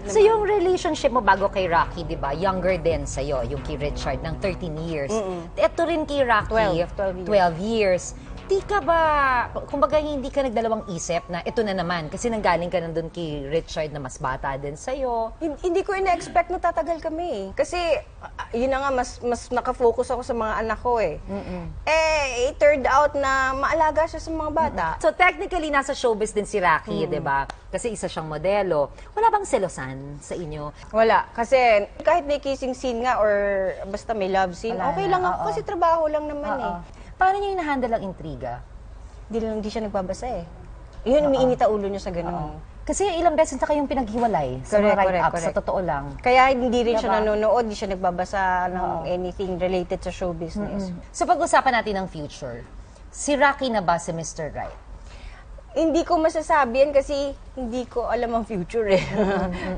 So yung relationship mo bago kay Rocky, di ba, younger din sa'yo, yung kay Richard, ng 13 years. Ito rin kay Rocky, 12 years. Di ka ba, kumbaga hindi ka nagdalawang isip na ito na naman, kasi nanggaling ka nandun kay Richard na mas bata din sa'yo. Hindi ko ina-expect na tatagal kami eh. Kasi, yun na nga, mas nakafocus ako sa mga anak ko eh. It turned out na maalaga siya sa mga bata. So technically, nasa showbiz din si Rocky, di ba? Kasi isa siyang modelo. Wala bang selosan sa inyo? Wala. Kasi, kahit may kissing scene nga or basta may love scene, Wala okay na, lang ako oo. kasi trabaho lang naman eh. Paano niyo hinahandle ang intriga? Hindi siya nagbabasa eh. Yun, umiinit ang ulo niya sa ganun. Kasi ilang beses na kayong pinaghiwalay sa mga write-ups, sa totoo lang. Kaya hindi rin siya Diba? nanonood, hindi siya nagbabasa ng anything related sa show business. So pag-usapan natin ng future, si Rocky na ba si Mr. Right? Hindi ko masasabi yan kasi hindi ko alam ang future eh.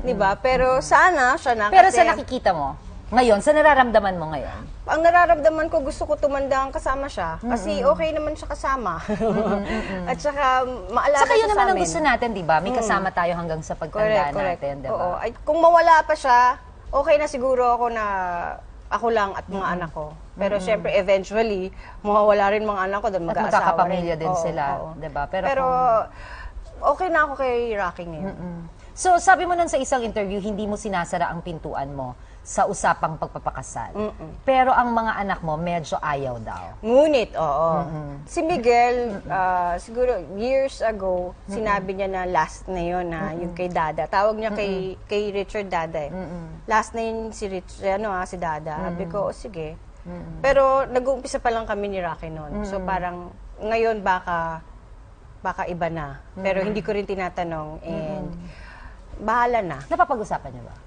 Di ba? Pero sana siya na Pero kasi sa nakikita mo, ngayon, sa nararamdaman mo ngayon? ang nararamdaman ko, gusto ko tumandang kasama siya. Kasi okay naman siya kasama. At saka maalaga Sa kayo siya naman sa ang amin. gusto natin, di ba? May kasama tayo hanggang sa pagtanda natin, di Oo. ba? Ay, kung mawala pa siya, okay na siguro ako na ako lang at mga anak ko. Pero syempre, eventually, mawawala rin mga anak ko doon, At mag-aasawa magkakapamilya rin. din Oo, sila, oo. di ba? Pero okay na ako kay Rocky ngayon. So, sabi mo nun sa isang interview, hindi mo sinasara ang pintuan mo sa usapang pagpapakasal. Pero ang mga anak mo, medyo ayaw daw. Ngunit, oo. Si Miguel, siguro years ago, sinabi niya na last na yun, na yung kay Dada. Tawag niya kay Richard Dada eh. Last na yun si si Dada. Sabi ko, sige. Pero nag-uumpisa pa lang kami ni Rocky noon. So parang ngayon baka iba na. Pero hindi ko rin tinatanong and bahala na. Napapag-usapan niyo ba?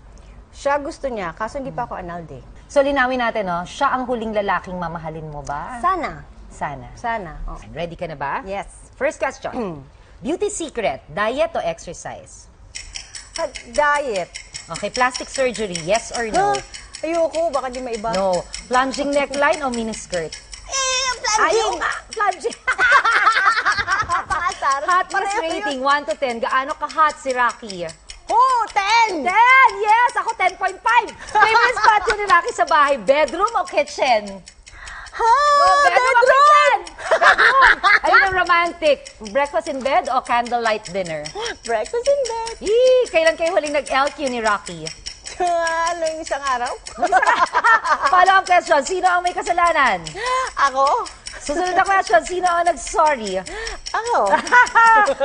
Siya gusto niya, kaso hindi pa ako annulled eh. So, linawin natin, no? Siya ang huling lalaking mamahalin mo ba? Sana. Sana. Sana. Oh. Ready ka na ba? Yes. First question. Beauty secret, diet o exercise? Diet. Okay, plastic surgery, yes or no? Ayoko, baka di maiba. No. Plunging neckline o miniskirt? Ayaw nga! Plunging! Pakasar. Hotness rating, 1 to 10. Gaano ka-hot si Rocky? Oh, 10! 10! Yes! Ako 10.5! Favorite spot yun ni Rocky sa bahay, bedroom o kitchen? Ha! Bedroom o kitchen? Bedroom! Ayun ang romantic. Breakfast in bed o candlelight dinner? Breakfast in bed. Yee! Kailan kayo huling nag-LQ ni Rocky? Ano yung isang araw? Follow-up question, sino ang may kasalanan? Ako? Susunod na question, sino ang nag-sorry? Ako?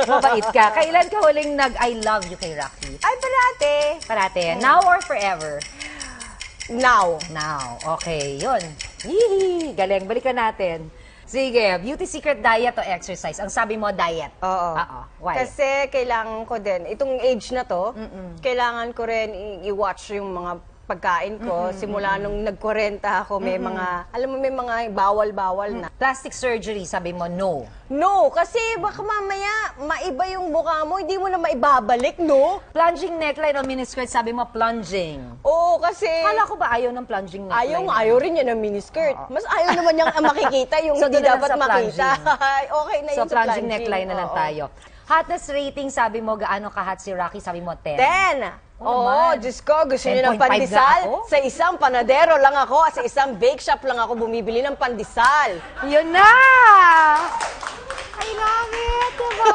Mabait ka. Kailan ka huling nag-I love you kay Rocky? Ay, parate. Parate. Now or forever? Now. Now. Okay, yun. Yee! Galing. Balikan natin. Sige, beauty secret, diet o exercise? Ang sabi mo, diet. Oo. Why? Kasi kailangan ko din, itong age na to, kailangan ko rin i-watch yung mga pagkain ko. Simula nung nag-40 ako, may mga, alam mo, may mga bawal-bawal na. Plastic surgery, sabi mo, no. No, kasi baka mamaya maiba yung mukha mo, hindi mo na maibabalik, no? Plunging neckline o miniskirt, sabi mo, plunging. Oo, kasi Kala ko ba ayaw ng plunging neckline? ayaw rin niya ng miniskirt. Mas ayaw naman niyang makikita yung So, hindi doon na lang dapat sa makita. plunging. Okay na So, yun sa plunging neckline na lang Oo. tayo. Hotness rating, sabi mo, gaano ka-hot si Rocky? Sabi mo, 10. 10! Oo, naman. Diyos ko, gusto niyo ng 10.5 pandesal? nga ako. Sa isang panadero lang ako at sa isang bake shop lang ako bumibili ng pandesal. Yun na! I love it, diba?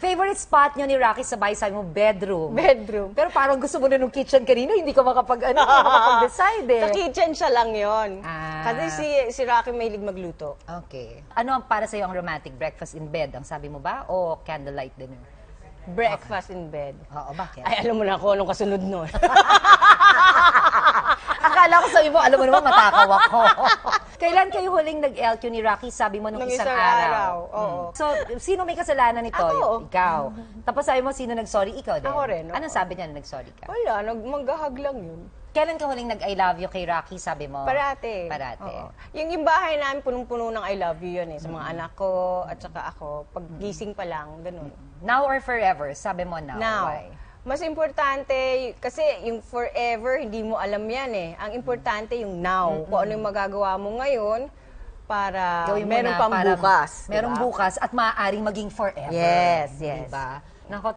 Favorite spot nyo ni Rocky sa bahay, sabi mo, bedroom. Bedroom. Pero parang gusto mo na nung kitchen kanina, hindi ka makapag-decide eh. Sa kitchen siya lang yon. Ah. Kasi si Rocky mahilig magluto. Okay. Ano ang para sa'yo ang romantic? Breakfast in bed, ang sabi mo ba? O candlelight dinner? Breakfast in bed. Oo, bakit? Ay, alam mo na kung anong kasunod nun. Akala ko sabi mo, alam mo naman, matakaw ako. Kailan kayo huling nag-LQ ni Rocky? Sabi mo nung Nung isang isang araw. araw, oo. So, sino may kasalanan nito? Ako. Ikaw. Tapos sabi mo, sino nag-sorry? Ikaw din. Ako rin, oo. Anong sabi niya na nag-sorry ka? Wala, manggahag lang yun. Kailan ka huling nag-I love you kay Rocky? Sabi mo? Parate. Parate. Oo. Yung bahay namin, punong-puno ng I love you yun eh. Sa mga anak ko at saka ako. Pag gising pa lang, ganun. Now or forever? Sabi mo now. Now, Why? mas importante, kasi yung forever, hindi mo alam yan eh. Ang importante yung now. Kung ano yung magagawa mo ngayon para Gawin mo meron na pang para bukas. Merong diba? bukas at maaaring maging forever. Yes, yes. Diba? Nako,